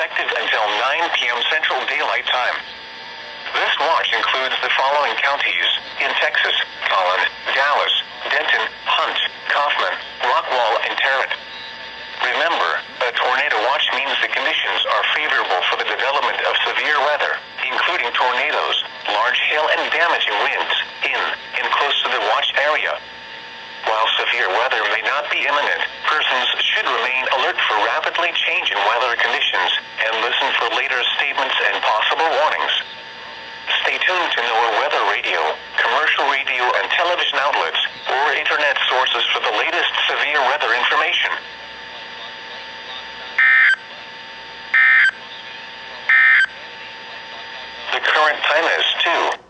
effective until 9 p.m. Central Daylight Time. This watch includes the following counties in Texas: Collin, Dallas, Denton, Hunt, Kauftman, Rockwall, and Tarrant. Remember, a tornado watch means the conditions are favorable for the development of severe weather, including tornadoes, large hail, and damaging winds in and close to the watch area. While severe weather may not be imminent, persons should remain alert for rapidly changing weather conditions and listen for later statements and possible warnings. Stay tuned to NOAA weather radio, commercial radio and television outlets, or internet sources for the latest severe weather information. The current time is 2